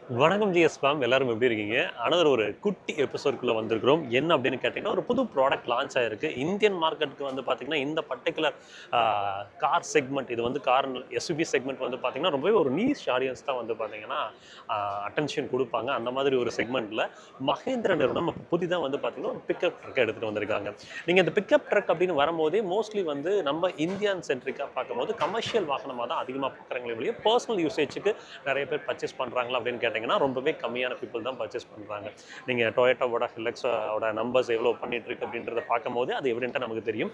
வணக்கம் GS ma'am, எல்லாரும் எப்படி இருக்கீங்க? அனதர் ஒரு குட்டி எபிசோட்குள்ளே வந்திருக்கிறோம். என்ன அப்படின்னு கேட்டிங்கன்னா, ஒரு புது ப்ராடக்ட் லான்ச் ஆயிருக்கு. இந்தியன் மார்க்கெட்டுக்கு வந்து பார்த்தீங்கன்னா, இந்த பர்ட்டிகுலர் கார் செக்மெண்ட் இது வந்து கார் எஸ்யூவி செக்மெண்ட் வந்து பார்த்தீங்கன்னா, ரொம்பவே ஒரு நீஷ் ஆடியன்ஸ் தான் வந்து பார்த்தீங்கன்னா அட்டென்ஷன் கொடுப்பாங்க. அந்த மாதிரி ஒரு செக்மெண்ட்டில் மஹேந்திர நிறுவனம் புதிதாக வந்து பார்த்தீங்கன்னா, ஒரு பிக்கப் ட்ரக் எடுத்துகிட்டு வந்திருக்காங்க. நீங்கள் இந்த பிக்கப் ட்ரக் அப்படின்னு வரும்போதே மோஸ்ட்லி வந்து நம்ம இந்தியன் சென்ட்ரிக்காக பார்க்கும்போது கமர்ஷியல் வாகனமாக தான் அதிகமாக பார்க்குறாங்களே ஒழிய பர்சனல் யூசேஜுக்கு நிறைய பேர் பர்ச்சேஸ் பண்ணுறாங்களா அப்படின்னு கேட்டிங்கன்னா ரொம்பவே கம்மியான பீப்புள் தான் பர்ச்சேஸ் பண்ணுறாங்க. நீங்கள் டொயோட்டாவோட ஹிலக்ஸோட நம்பர்ஸ் எவ்வளோ பண்ணிட்டு இருக்கு அப்படின்றத பார்க்கும்போது அது எவிடென்ட்டாக நமக்கு தெரியும்.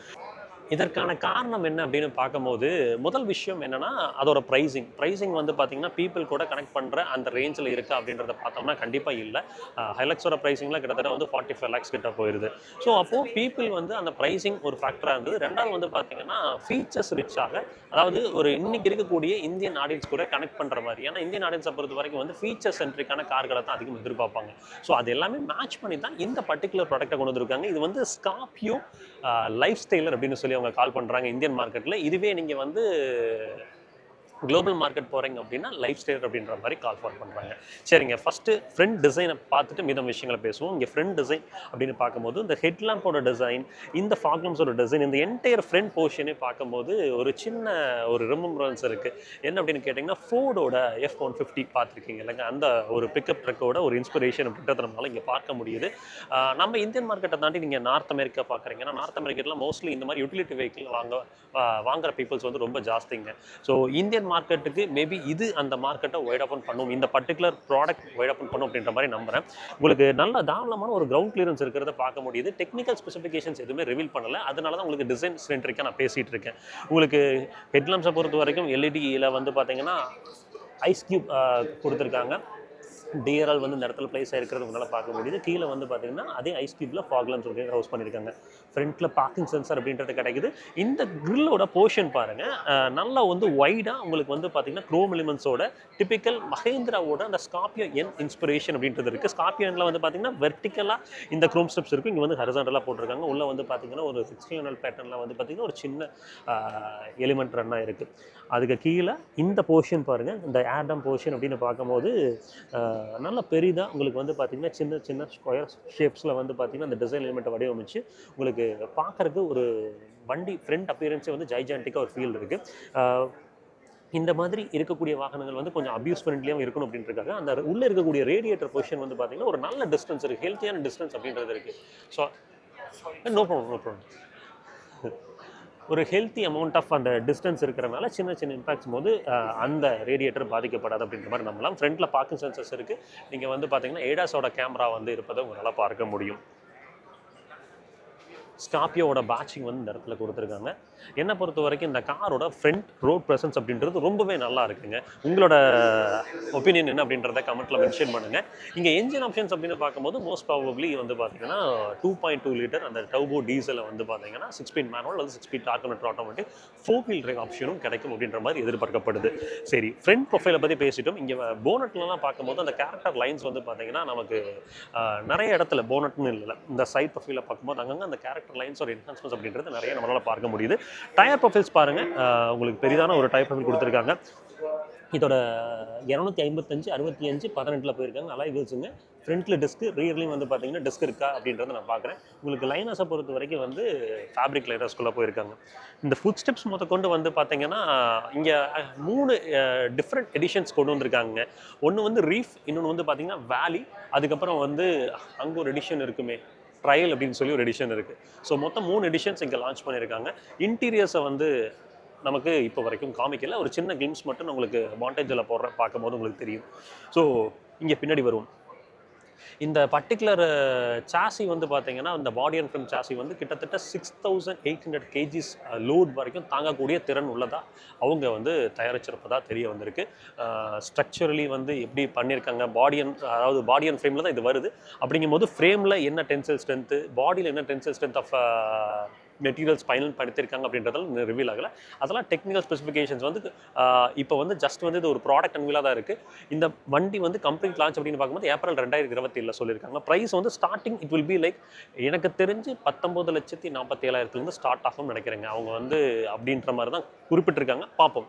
இதற்கான காரணம் என்ன அப்படின்னு பார்க்கும்போது முதல் விஷயம் என்னன்னா அதோட ப்ரைஸிங் வந்து பார்த்தீங்கன்னா பீப்புள் கூட கனெக்ட் பண்ணுற அந்த ரேஞ்சில் இருக்கா அப்படின்றத பார்த்தோம்னா கண்டிப்பாக இல்லை. ஹைலக்ஸோட ப்ரைஸிங்கில் கிட்டத்தட்ட வந்து 45 lakhs கிட்ட போயிடுது. ஸோ அப்போது பீப்புள் வந்து அந்த ப்ரைஸிங் ஒரு ஃபேக்டராக இருந்தது. ரெண்டாவது வந்து பார்த்தீங்கன்னா ஃபீச்சர்ஸ் ரிச்சாக, அதாவது ஒரு இன்னைக்கு இருக்கக்கூடிய இந்தியன் ஆடியன்ஸ் கூட கனெக்ட் பண்ணுற மாதிரி. ஏன்னா இந்தியன் ஆடியன்ஸை பொறுத்த வரைக்கும் வந்து ஃபீச்சர் சென்ட்ரிக்கான கார்களை தான் அதிகம் எதிர்பார்ப்பாங்க. ஸோ அது எல்லாமே மேட்ச் பண்ணி தான் இந்த பர்டிகுலர் ப்ராடக்ட்டை கொண்டு வந்திருக்காங்க. இது வந்து ஸ்கார்பியோ லைஃப் ஸ்டைலர் அப்படின்னு சொல்லி அவங்க கால் பண்ணுறாங்க இந்தியன் மார்க்கெட்டில். இதுவே நீங்கள் வந்து குளோபல் மார்க்கெட் போகிறீங்க அப்படின்னா லைஃப் ஸ்டைல் அப்படின்ற மாதிரி கால் ஃபார் பண்ணுறாங்க. சரிங்க, ஃபஸ்ட்டு ஃப்ரண்ட் டிசைனை பார்த்துட்டு மீதம் விஷயங்களை பேசுவோம். இங்கே ஃப்ரண்ட் டிசைன் அப்படின்னு பார்க்கும்போது இந்த ஹெட்லாம்போட டிசைன், இந்த ஃபாக்லம்ஸோட டிசைன், இந்த என்டையர் ஃப்ரண்ட் போர்ஷனே பார்க்கும்போது ஒரு சின்ன ஒரு ரிமெம்பரன்ஸ் இருக்குது. என்ன அப்படின்னு கேட்டிங்கன்னா ஃபோர்டோட F-150 பார்த்துருக்கீங்க இல்லைங்க, அந்த ஒரு பிக்கப் ட்ரக்கோட ஒரு இன்ஸ்பிரேஷன் அப்படின்றத நம்மளால் இங்கே பார்க்க முடியுது. நம்ம இந்தியன் மார்க்கெட்டை தாண்டி நீங்கள் நார்த் அமெரிக்கா பார்க்குறீங்கன்னா நார்த் அமெரிக்கெட்டில் மோஸ்ட்லி இந்த மாதிரி யூட்டிலிட்டி வெஹிக்கிள் வாங்குற பீப்புள்ஸ் வந்து ரொம்ப ஜாஸ்திங்க. ஸோ இந்தியன் மார்க்கெட்டுக்கு மேபி இது அந்த மார்க்கெட்டை வைட் ஓப்பன் பண்ணும், இந்த பர்டிகுலர் ப்ராடக்ட் வைட் ஓப்பன் பண்ணும் அப்படின்ற மாதிரி நம்புறேன். உங்களுக்கு நல்ல தாராளமான ஒரு கிரவுண்ட் கிளியரன்ஸ் இருக்கிறத பார்க்க முடியுது. டெக்னிக்கல் ஸ்பெசிஃபிகேஷன்ஸ் எதுவுமே ரிவீல் பண்ணல, அதனால தான் உங்களுக்கு டிசைன் சென்ட்ரிக்காக நான் பேசிகிட்டு இருக்கேன். உங்களுக்கு ஹெட்லாம்ஸை பொறுத்த வரைக்கும் எல்இடியில் வந்து பார்த்தீங்கன்னா ஐஸ் கியூப் கொடுத்துருக்காங்க. டிஆர்எல் வந்து இந்த இடத்துல பிளேஸ் ஆகிருக்கிறது உங்களால் பார்க்க முடியுது. கீழே வந்து பார்த்தீங்கன்னா அதே ஐஸ் கியூப்ல ஃபாக்லம்ஸ் வந்து ஹவுஸ் பண்ணியிருக்காங்க. ஃப்ரண்ட்டில் பார்க்கிங் சென்சார் அப்படின்றது கிடைக்குது. இந்த கிரில்லோட போர்ஷன் பாருங்கள், நல்லா வந்து வைடாக உங்களுக்கு வந்து பார்த்தீங்கன்னா க்ரோம் எலிமெண்ட்ஸோட டிபிக்கல் மஹேந்திராவோட அந்த ஸ்கார்பியோ என் இன்ஸ்பிரேஷன் அப்படின்றது இருக்குது. ஸ்கார்பியோ எண்ணில் வந்து பார்த்தீங்கன்னா வெர்டிக்கலாக இந்த க்ரோம் ஸ்டெப்ஸ் இருக்குது. இங்கே வந்து ஹரிசாண்டலாக போட்டிருக்காங்க. உள்ளே வந்து பார்த்தீங்கன்னா ஒரு 16 பேட்டர்னில் வந்து பார்த்தீங்கன்னா ஒரு சின்ன எலிமெண்ட் ரன்னாக இருக்குது. அதுக்கு கீழே இந்த போர்ஷன் பாருங்கள், இந்த ஏர்டம் போர்ஷன் அப்படின்னு பார்க்கும்போது நல்ல பெரிதாக உங்களுக்கு வந்து பார்த்திங்கன்னா சின்ன சின்ன ஸ்கொயர் ஷேப்ஸில் வந்து பார்த்திங்கன்னா அந்த டிசைன் எலிமெண்ட்டை வடிவமைச்சு உங்களுக்கு பார்க்குறதுக்கு ஒரு வண்டி ஃப்ரண்ட் அப்பியரன்ஸே வந்து ஜைஜான்டிக்காக ஒரு ஃபீல் இருக்குது. இந்த மாதிரி இருக்கக்கூடிய வாகனங்கள் வந்து கொஞ்சம் அபியூஸ் ஃப்ரெண்ட்லியாகவும் இருக்கணும் அப்படின்றதுக்காக அந்த உள்ளே இருக்கக்கூடிய ரேடியேட்டர் பொசிஷன் வந்து பார்த்திங்கன்னா ஒரு நல்ல டிஸ்டன்ஸ் இருக்குது, ஹெல்த்தியான டிஸ்டன்ஸ் அப்படின்றது இருக்குது. ஸோ நோ ப்ராப்ளம் ஒரு ஹெல்த்தி அமௌண்ட் ஆஃப் அந்த டிஸ்டன்ஸ் இருக்கிறனால சின்ன சின்ன இம்பாக்ட்ஸ் போது அந்த ரேடியேட்டர் பாதிக்கப்படாது அப்படின்ற மாதிரி நம்பலாம். ஃப்ரண்ட்டில் பார்க்கிங் சென்சர்ஸ் இருக்குது. நீங்கள் வந்து பார்த்தீங்கன்னா ஏடாஸோட கேமரா வந்து இருப்பதை உங்களால் பார்க்க முடியும். ஸ்கார்பியோட பேட்சிங் வந்து இந்த இடத்துல கொடுத்துருக்காங்க. என்னை பொறுத்த வரைக்கும் இந்த காரோட ஃப்ரண்ட் ரோட் ப்ரெசன்ஸ் அப்படின்றது ரொம்பவே நல்லா இருக்குங்க. உங்களோட ஒப்பீனியன் என்ன அப்படின்றத கமெண்ட்டில் மென்ஷன் பண்ணுங்கள். இங்கே என்ஜின் ஆப்ஷன்ஸ் அப்படின்னு பார்க்கும்போது மோஸ்ட் ப்ராபப்ளி வந்து பார்த்தீங்கன்னா 2.2 லிட்டர் அந்த டர்போ டீசலை வந்து பார்த்தீங்கன்னா 6 ஸ்பீட் மேனுவல் அல்லது 6 ஸ்பீட் டார்கனெட் ஆட்டோமேட்டிக் 4 வீல் டிரைவ் ஆப்ஷனும் கிடைக்கும் அப்படின்ற மாதிரி எதிர்பார்க்கப்படுது. சரி, ஃப்ரண்ட் ப்ரொஃபைலை பற்றி பேசிட்டோம். இங்கே போனட்லாம் பார்க்கும்போது அந்த கேரக்டர் லைன்ஸ் வந்து பார்த்தீங்கன்னா நமக்கு நிறைய இடத்துல போனட்னு இல்லை, இந்த சைட் ப்ரொஃபைலை பார்க்கும்போது அங்கங்கே அந்த கேரக்டர் லைன்ஸ் ஒரு என்ஹான்ஸ்மெண்ட்ஸ் அப்படின்றது நிறைய நம்மளால் பார்க்க முடியுது. டயர் ப்ரொஃபைல்ஸ் பாருங்கள், உங்களுக்கு பெரிதான ஒரு டயர் ப்ரொஃபைல் கொடுத்துருக்காங்க. இதோட 255 65 18 போயிருக்காங்க. அலாய் வீல்ஸுங்க. ஃப்ரண்ட்டில் டிஸ்க்கு, ரியர்லையும் வந்து பார்த்தீங்கன்னா டிஸ்க் இருக்கா அப்படின்றத நான் பார்க்குறேன். உங்களுக்கு லைனஸை பொறுத்த வரைக்கும் வந்து ஃபேப்ரிக் லைனர்ஸ்குள்ளே போயிருக்காங்க. இந்த ஃபுட் ஸ்டெப்ஸ் கொண்டு வந்து பார்த்தீங்கன்னா இங்கே 3 டிஃப்ரெண்ட் எடிஷன்ஸ் கொண்டு வந்திருக்காங்க. ஒன்று வந்து ரீஃப், இன்னொன்று வந்து பார்த்தீங்கன்னா வேலி, அதுக்கப்புறம் வந்து அங்கே ஒரு எடிஷன் இருக்குமே ட்ரையல் அப்படின்னு சொல்லி ஒரு எடிஷன் இருக்குது. ஸோ மொத்தம் 3 எடிஷன்ஸ் இங்கே லான்ச் பண்ணியிருக்காங்க. இன்டீரியர்ஸை வந்து நமக்கு இப்போ வரைக்கும் காமிக்கல, ஒரு சின்ன கிளிம்ஸ் மட்டும் உங்களுக்கு மாண்டேஜில் பார்க்கும்போது உங்களுக்கு தெரியும். ஸோ இங்கே பின்னாடி வருவோம். இந்த பர்டிகுலர் சாசி வந்து பார்த்தீங்கன்னா இந்த பாடி அண்ட் ஃப்ரேம் சாசி வந்து கிட்டத்தட்ட 6800 kgs லோட் வரைக்கும் தாங்கக்கூடிய திறன் உள்ளதாக அவங்க வந்து தயாரிச்சிருப்பதா தெரிய வந்திருக்கு. ஸ்ட்ரக்சரலி வந்து எப்படி பண்ணியிருக்காங்க, அதாவது பாடி அண்ட் ஃப்ரேமில் தான் இது வருது. அப்படிங்கும்போது ஃப்ரேமில் என்ன டென்சைல் ஸ்ட்ரென்த்து, பாடியில் என்ன டென்சைல் ஸ்ட்ரென்த் ஆஃப் மெட்டீரியல்ஸ் பயன்படுத்தியிருக்காங்க அப்படின்றதால ரிவீல் ஆகலை. அதெல்லாம் டெக்னிக்கல் ஸ்பெசிஃபிகேஷன்ஸ் வந்து இப்போ வந்து ஜஸ்ட் வந்து இது ஒரு ப்ராடக்ட் அன்வீலாக தான் இருக்குது. இந்த வண்டி வந்து கம்ப்ளீட் லான்ச் அப்படின்னு பார்க்கும்போது ஏப்ரல் 2027 சொல்லியிருக்காங்க. ப்ரைஸ் வந்து starting it will be like எனக்கு தெரிஞ்சு 19,47,000 ஸ்டார்ட் ஆகும்னு நினைக்கிறேங்க. அவங்க வந்து அப்படின்ற மாதிரி தான் குறிப்பிட்டிருக்காங்க. பார்ப்போம்.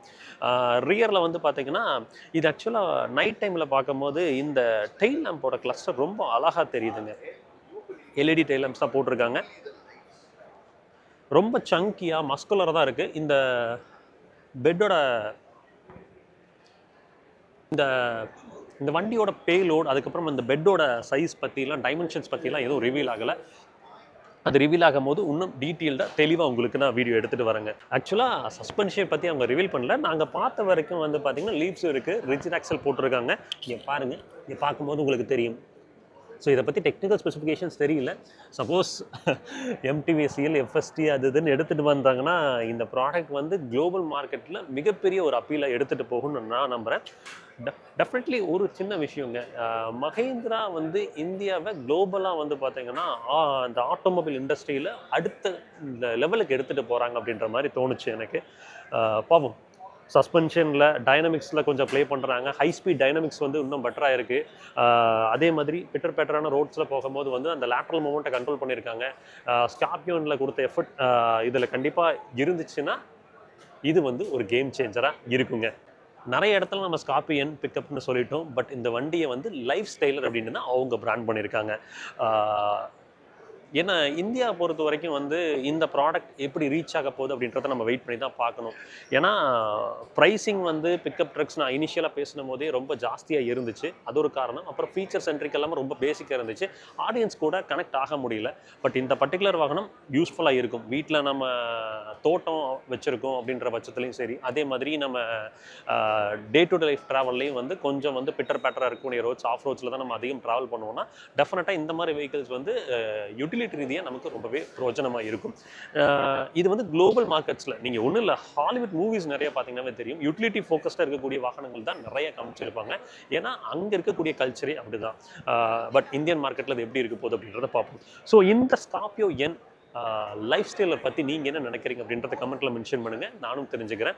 ரியரில் வந்து பார்த்தீங்கன்னா இது ஆக்சுவலாக நைட் டைமில் பார்க்கும்போது இந்த டெயில் லேம்போட கிளஸ்டர் ரொம்ப அழகாக தெரியுதுங்க. எல்இடி டெயில் லேம்ப்ஸ் தான் போட்டிருக்காங்க. ரொம்ப சங்கியாக மஸ்குலராக தான் இருக்குது. இந்த பெட்டோட இந்த வண்டியோட பேலோட், அதுக்கப்புறம் இந்த பெட்டோட சைஸ் பற்றிலாம், டைமென்ஷன்ஸ் பற்றிலாம் எதுவும் ரிவீல் ஆகலை. அது ரிவீல் ஆகும் போது இன்னும் டீட்டெயில்டாக தெளிவாக உங்களுக்கு நான் வீடியோ எடுத்துகிட்டு வரேங்க. ஆக்சுவலாக சஸ்பென்ஷன் பற்றி அவங்க ரிவீல் பண்ணல. நாங்கள் பார்த்த வரைக்கும் வந்து பார்த்தீங்கன்னா லீவ்ஸும் இருக்குது, ரிஜிட் ஆக்சல் போட்டிருக்காங்க. இங்கே பாருங்கள், இங்கே பார்க்கும்போது உங்களுக்கு தெரியும். ஸோ இதை பற்றி டெக்னிக்கல் ஸ்பெசிஃபிகேஷன்ஸ் தெரியல. சப்போஸ் எம்டிவிசிஎல் எஃப்எஸ்டி அது இதுன்னு எடுத்துகிட்டு வந்தாங்கன்னா இந்த ப்ராடக்ட் வந்து குளோபல் மார்க்கெட்டில் மிகப்பெரிய ஒரு அப்பீலாக எடுத்துகிட்டு போகும்னு நான் நம்புகிறேன். டெஃபினெட்லி ஒரு சின்ன விஷயங்க, மஹேந்திரா வந்து இந்தியாவை குளோபலாக வந்து பார்த்தீங்கன்னா அந்த ஆட்டோமொபைல் இண்டஸ்ட்ரியில் அடுத்த இந்த லெவலுக்கு எடுத்துகிட்டு போகிறாங்க அப்படின்ற மாதிரி தோணுச்சு எனக்கு. பாவம், சஸ்பென்ஷனில் டைனமிக்ஸில் கொஞ்சம் ப்ளே பண்ணுறாங்க. ஹை ஸ்பீட் டைனமிக்ஸ் வந்து இன்னும் பெட்டராக இருக்குது. அதே மாதிரி பெட்டரான ரோட்ஸில் போகும்போது வந்து அந்த லேட்ரல் மூமெண்ட்டை கண்ட்ரோல் பண்ணியிருக்காங்க. ஸ்கார்பியோனில் கொடுத்த எஃபர்ட் இதில் கண்டிப்பாக இருந்துச்சுன்னா இது வந்து ஒரு கேம் சேஞ்சராக இருக்குங்க. நிறைய இடத்துல நம்ம ஸ்கார்பியன் பிக்கப்னு சொல்லிட்டோம். பட் இந்த வண்டியை வந்து லைஃப் ஸ்டைலர் அப்படின்னு தான் அவங்க பிராண்ட் பண்ணியிருக்காங்க. ஏன்னா இந்தியா பொறுத்த வரைக்கும் வந்து இந்த ப்ராடக்ட் எப்படி ரீச் ஆக போகுது அப்படின்றத நம்ம வெயிட் பண்ணி தான் பார்க்கணும். ஏன்னா ப்ரைஸிங் வந்து பிக்கப் ட்ரக்ஸ் நான் இனிஷியலாக பேசின போதே ரொம்ப ஜாஸ்தியாக இருந்துச்சு. அது ஒரு காரணம். அப்புறம் ஃபீச்சர் சென்ட்ரிக் எல்லாமே ரொம்ப பேசிக்காக இருந்துச்சு. ஆடியன்ஸ் கூட கனெக்ட் ஆக முடியல. பட் இந்த பர்டிகுலர் வாகனம் யூஸ்ஃபுல்லாக இருக்கும். வீட்டில் நம்ம தோட்டம் வச்சுருக்கோம் அப்படின்ற பட்சத்துலையும் சரி, அதே மாதிரி நம்ம டே டு டே லைஃப் ட்ராவல்லையும் வந்து கொஞ்சம் வந்து பேட்டராக இருக்கக்கூடிய ரோட்ஸ், ஆஃப் ரோட்ஸில் தான் நம்ம அதிகம் ட்ராவல் பண்ணுவோம்னா டெஃபினட்டாக இந்த மாதிரி வெஹிக்கிள்ஸ் வந்து யூட்டிலிட்டி ரீதியாக நமக்கு ரொம்பவே பிரயோஜனமாக இருக்கும். இது வந்து குளோபல் மார்க்கெட்ஸில் நீங்கள் ஒன்றும் இல்லை, ஹாலிவுட் மூவிஸ் நிறைய பார்த்தீங்கன்னாவே தெரியும், யூட்டிலிட்டி ஃபோக்கஸ்டாக இருக்கக்கூடிய வாகனங்கள் தான் நிறைய காமிச்சிருப்பாங்க. ஏன்னா அங்கே இருக்கக்கூடிய கல்ச்சரே அப்படி தான். பட் இந்தியன் மார்க்கெட்டில் அது எப்படி இருக்க போகுது அப்படின்றத பார்ப்போம். ஸோ இந்த ஸ்கார்பியோ என் லைஃப் ஸ்டைலை பற்றி நீங்கள் என்ன நினைக்கிறீங்க அப்படின்றத கமெண்ட்டில் மென்ஷன் பண்ணுங்கள், நானும் தெரிஞ்சுக்கிறேன்.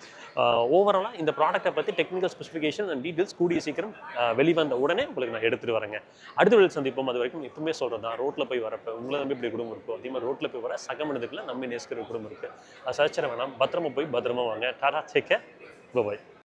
ஓவராலாக இந்த ப்ராடக்ட்டை பற்றி டெக்னிக்கல் ஸ்பெசிஃபிகேஷன் அண்ட் டீட்டெயில்ஸ் கூடிய சீக்கிரம் வெளிவந்த உடனே உங்களுக்கு நான் எடுத்துகிட்டு வரேங்க. அடுத்த வேலை சந்திப்போம். அது வரைக்கும் எப்பவுமே சொல்கிறது தான், ரோட்டில் போய் வரப்போ உங்களை நம்பி இப்படி குடும்பம் இருக்கும், அதே மாதிரி ரோட்டில் போய் வர சக மனிதர்களை நம்பி நேசிக்கிற குடும்பம் இருக்குது. சர்ச்சனை வேணாம், பத்திரமா போய் பத்திரமா வாங்க. Tata, take care, by.